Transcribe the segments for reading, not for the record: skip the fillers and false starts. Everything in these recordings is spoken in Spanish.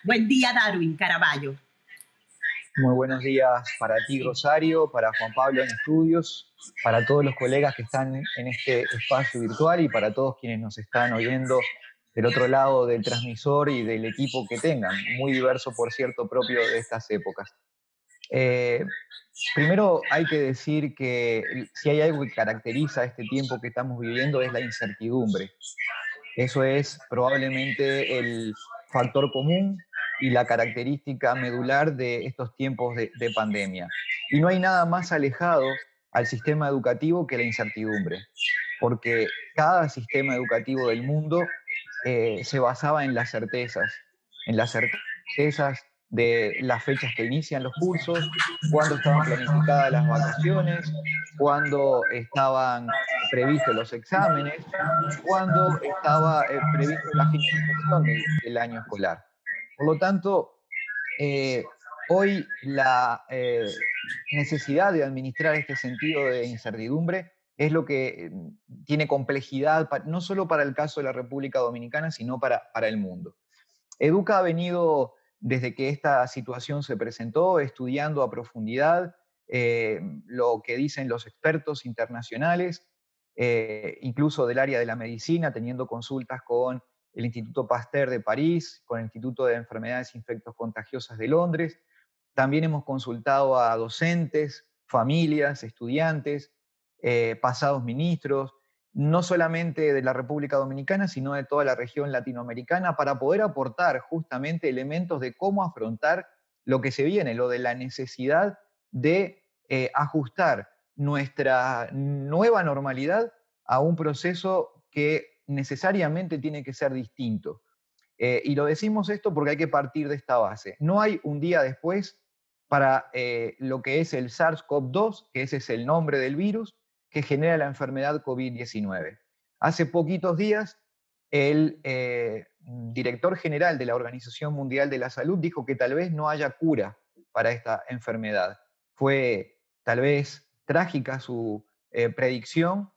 Buen día, Darwin Caraballo. Muy buenos días para ti, Rosario, para Juan Pablo en estudios, para todos los colegas que están en este espacio virtual y para todos quienes nos están oyendo del otro lado del transmisor y del equipo que tengan, muy diverso, por cierto, propio de estas épocas. Eh, Primero hay que decir que si hay algo que caracteriza este tiempo que estamos viviendo es la incertidumbre. Eso es probablemente el factor común y la característica medular de estos tiempos de pandemia. Y no hay nada más alejado al sistema educativo que la incertidumbre, porque cada sistema educativo del mundo se basaba en las certezas de las fechas que inician los cursos, cuándo estaban planificadas las vacaciones, cuándo estaban previstos los exámenes, cuando estaba previsto la finalización del año escolar. Por lo tanto, hoy la necesidad de administrar este sentido de incertidumbre es lo que tiene complejidad, no solo para el caso de la República Dominicana, sino para el mundo. Educa ha venido, desde que esta situación se presentó, estudiando a profundidad lo que dicen los expertos internacionales, incluso del área de la medicina, teniendo consultas con el Instituto Pasteur de París, con el Instituto de Enfermedades Infectos Contagiosas de Londres. También hemos consultado a docentes, familias, estudiantes, pasados ministros, no solamente de la República Dominicana, sino de toda la región latinoamericana, para poder aportar justamente elementos de cómo afrontar lo que se viene, lo de la necesidad de ajustar nuestra nueva normalidad a un proceso que necesariamente tiene que ser distinto. Y lo decimos esto porque hay que partir de esta base. No hay un día después para lo que es el SARS-CoV-2, que ese es el nombre del virus, que genera la enfermedad COVID-19. Hace poquitos días, el director general de la Organización Mundial de la Salud dijo que tal vez no haya cura para esta enfermedad. Fue tal vez trágica su predicción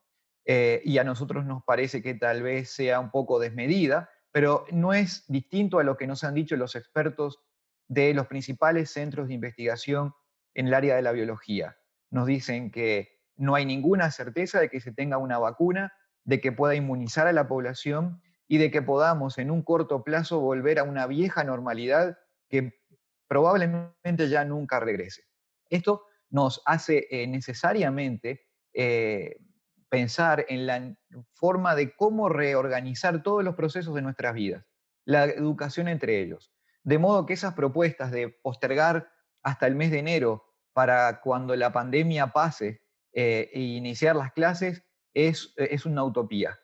y a nosotros nos parece que tal vez sea un poco desmedida, pero no es distinto a lo que nos han dicho los expertos de los principales centros de investigación en el área de la biología. Nos dicen que no hay ninguna certeza de que se tenga una vacuna, de que pueda inmunizar a la población y de que podamos en un corto plazo volver a una vieja normalidad que probablemente ya nunca regrese. Esto nos hace necesariamente pensar en la forma de cómo reorganizar todos los procesos de nuestras vidas, la educación entre ellos. De modo que esas propuestas de postergar hasta el mes de enero para cuando la pandemia pase e iniciar las clases es una utopía.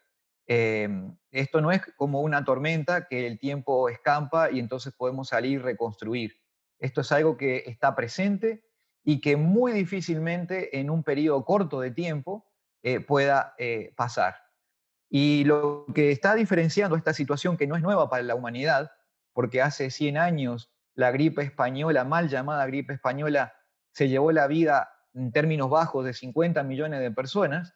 Esto no es como una tormenta que el tiempo escampa y entonces podemos salir y reconstruir. Esto es algo que está presente y que muy difícilmente en un periodo corto de tiempo pueda pasar. Y lo que está diferenciando esta situación, que no es nueva para la humanidad, porque hace 100 años la gripe española, mal llamada gripe española, se llevó la vida en términos bajos de 50 millones de personas,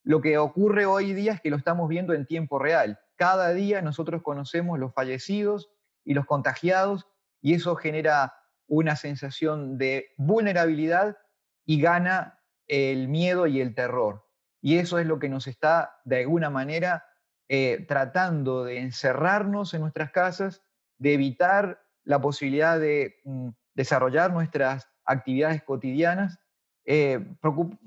lo que ocurre hoy día es que lo estamos viendo en tiempo real. Cada día nosotros conocemos los fallecidos y los contagiados y eso genera una sensación de vulnerabilidad y gana el miedo y el terror. Y eso es lo que nos está, de alguna manera, tratando de encerrarnos en nuestras casas, de evitar la posibilidad de desarrollar nuestras actividades cotidianas,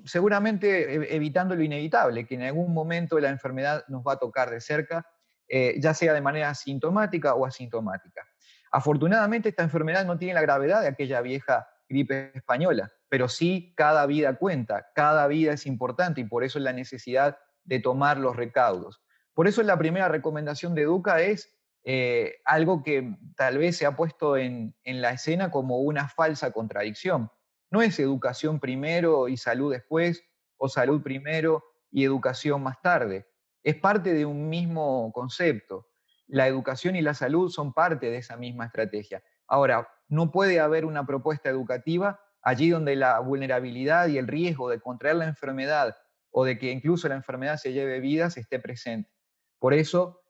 seguramente evitando lo inevitable, que en algún momento la enfermedad nos va a tocar de cerca, ya sea de manera sintomática o asintomática. Afortunadamente, esta enfermedad no tiene la gravedad de aquella vieja gripe española, pero sí cada vida cuenta, cada vida es importante y por eso es la necesidad de tomar los recaudos. Por eso la primera recomendación de Educa es algo que tal vez se ha puesto en la escena como una falsa contradicción. No es educación primero y salud después, o salud primero y educación más tarde. Es parte de un mismo concepto. La educación y la salud son parte de esa misma estrategia. Ahora, no puede haber una propuesta educativa allí donde la vulnerabilidad y el riesgo de contraer la enfermedad o de que incluso la enfermedad se lleve vidas esté presente. Por eso,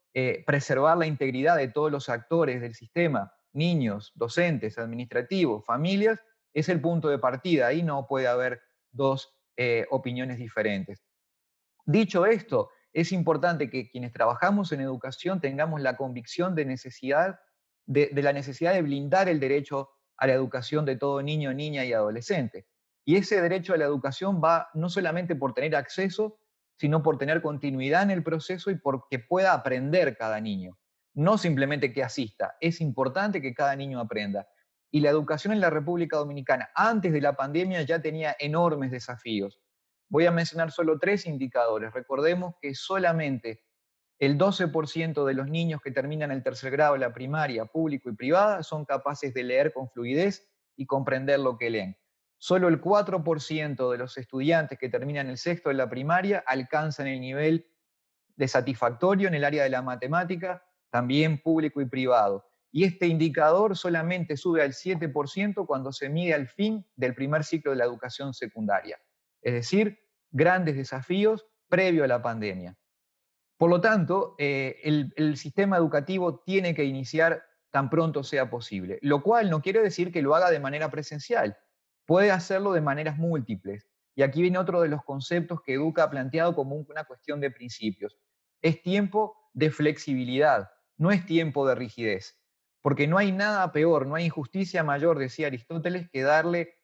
preservar la integridad de todos los actores del sistema, niños, docentes, administrativos, familias, es el punto de partida. Ahí no puede haber dos opiniones diferentes. Dicho esto, es importante que quienes trabajamos en educación tengamos la convicción de la necesidad de blindar el derecho a la educación de todo niño, niña y adolescente. Y ese derecho a la educación va no solamente por tener acceso, sino por tener continuidad en el proceso y porque pueda aprender cada niño. No simplemente que asista, es importante que cada niño aprenda. Y la educación en la República Dominicana, antes de la pandemia, ya tenía enormes desafíos. Voy a mencionar solo 3 indicadores. Recordemos que solamente el 12% de los niños que terminan el tercer grado de la primaria, público y privada, son capaces de leer con fluidez y comprender lo que leen. Solo el 4% de los estudiantes que terminan el sexto de la primaria alcanzan el nivel de satisfactorio en el área de la matemática, también público y privado. Y este indicador solamente sube al 7% cuando se mide al fin del primer ciclo de la educación secundaria. Es decir, grandes desafíos previo a la pandemia. Por lo tanto, el sistema educativo tiene que iniciar tan pronto sea posible, lo cual no quiere decir que lo haga de manera presencial. Puede hacerlo de maneras múltiples. Y aquí viene otro de los conceptos que Educa ha planteado como una cuestión de principios. Es tiempo de flexibilidad, no es tiempo de rigidez. Porque no hay nada peor, no hay injusticia mayor, decía Aristóteles, que darle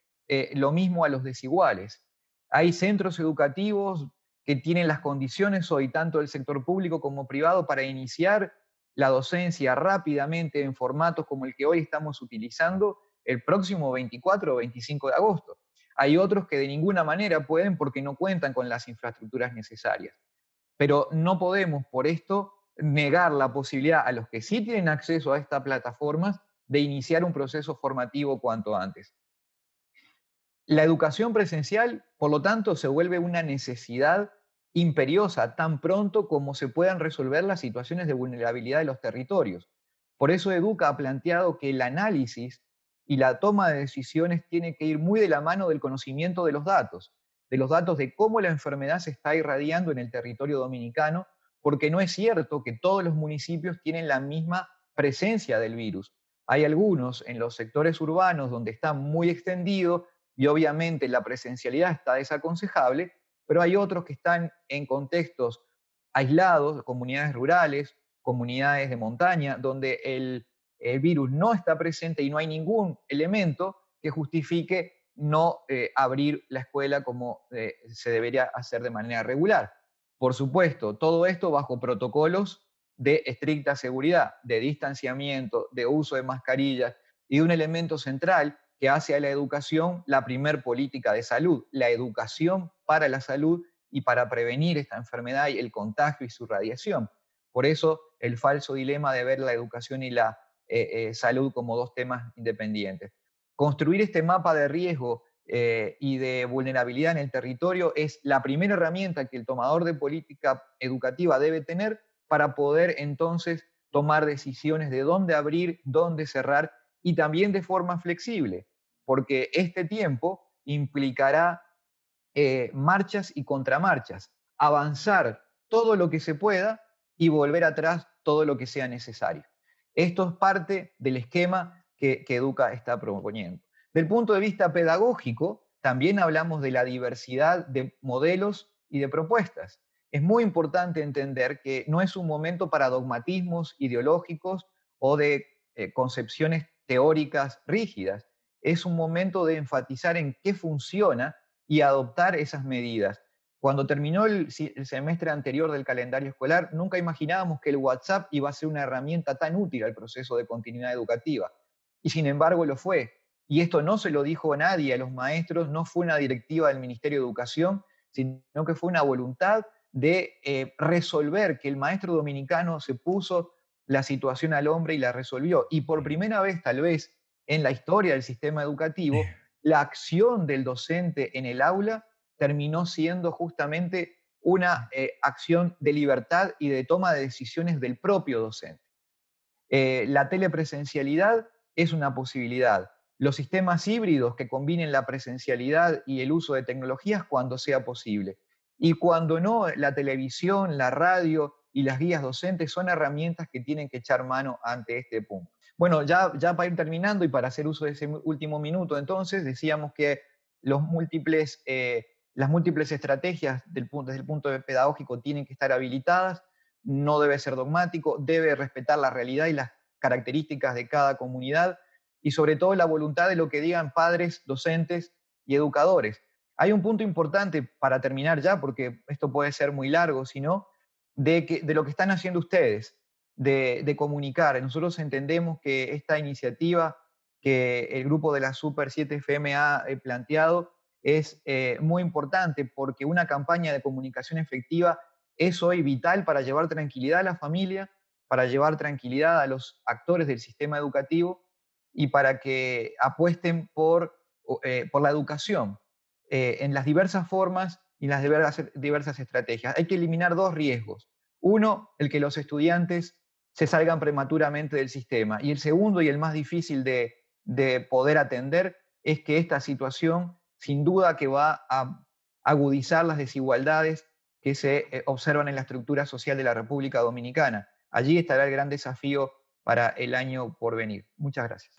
lo mismo a los desiguales. Hay centros educativos que tienen las condiciones hoy, tanto del sector público como privado, para iniciar la docencia rápidamente en formatos como el que hoy estamos utilizando el próximo 24 o 25 de agosto. Hay otros que de ninguna manera pueden porque no cuentan con las infraestructuras necesarias. Pero no podemos por esto negar la posibilidad a los que sí tienen acceso a estas plataformas de iniciar un proceso formativo cuanto antes. La educación presencial, por lo tanto, se vuelve una necesidad imperiosa tan pronto como se puedan resolver las situaciones de vulnerabilidad de los territorios. Por eso Educa ha planteado que el análisis y la toma de decisiones tiene que ir muy de la mano del conocimiento de los datos de cómo la enfermedad se está irradiando en el territorio dominicano, porque no es cierto que todos los municipios tienen la misma presencia del virus. Hay algunos en los sectores urbanos donde está muy extendido y obviamente la presencialidad está desaconsejable, pero hay otros que están en contextos aislados, comunidades rurales, comunidades de montaña, donde el virus no está presente y no hay ningún elemento que justifique no abrir la escuela como se debería hacer de manera regular. Por supuesto, todo esto bajo protocolos de estricta seguridad, de distanciamiento, de uso de mascarillas y de un elemento central que hace a la educación la primer política de salud, la educación para la salud y para prevenir esta enfermedad y el contagio y su radiación. Por eso el falso dilema de ver la educación y la salud como dos temas independientes. Construir este mapa de riesgo y de vulnerabilidad en el territorio es la primera herramienta que el tomador de política educativa debe tener para poder entonces tomar decisiones de dónde abrir, dónde cerrar y también de forma flexible, porque este tiempo implicará marchas y contramarchas, avanzar todo lo que se pueda y volver atrás todo lo que sea necesario. Esto es parte del esquema que Educa está proponiendo. Del punto de vista pedagógico, también hablamos de la diversidad de modelos y de propuestas. Es muy importante entender que no es un momento para dogmatismos ideológicos o de concepciones teóricas rígidas. Es un momento de enfatizar en qué funciona y adoptar esas medidas. Cuando terminó el semestre anterior del calendario escolar, nunca imaginábamos que el WhatsApp iba a ser una herramienta tan útil al proceso de continuidad educativa. Y sin embargo lo fue. Y esto no se lo dijo nadie a los maestros, no fue una directiva del Ministerio de Educación, sino que fue una voluntad de resolver, que el maestro dominicano se puso la situación al hombre y la resolvió. Y por primera vez, tal vez, en la historia del sistema educativo, la acción del docente en el aula terminó siendo justamente una acción de libertad y de toma de decisiones del propio docente. La telepresencialidad es una posibilidad. Los sistemas híbridos que combinen la presencialidad y el uso de tecnologías cuando sea posible. Y cuando no, la televisión, la radio y las guías docentes son herramientas que tienen que echar mano ante este punto. Bueno, ya para ir terminando y para hacer uso de ese último minuto, entonces, decíamos que las múltiples estrategias desde el punto de pedagógico tienen que estar habilitadas, no debe ser dogmático, debe respetar la realidad y las características de cada comunidad y sobre todo la voluntad de lo que digan padres, docentes y educadores. Hay un punto importante para terminar ya, porque esto puede ser muy largo, sino de lo que están haciendo ustedes, de comunicar. Nosotros entendemos que esta iniciativa que el grupo de la Super 7 FM ha planteado es muy importante porque una campaña de comunicación efectiva es hoy vital para llevar tranquilidad a la familia, para llevar tranquilidad a los actores del sistema educativo y para que apuesten por la educación en las diversas formas y las diversas estrategias. Hay que eliminar dos riesgos. Uno, el que los estudiantes se salgan prematuramente del sistema. Y el segundo y el más difícil de poder atender es que esta situación sin duda que va a agudizar las desigualdades que se observan en la estructura social de la República Dominicana. Allí estará el gran desafío para el año por venir. Muchas gracias.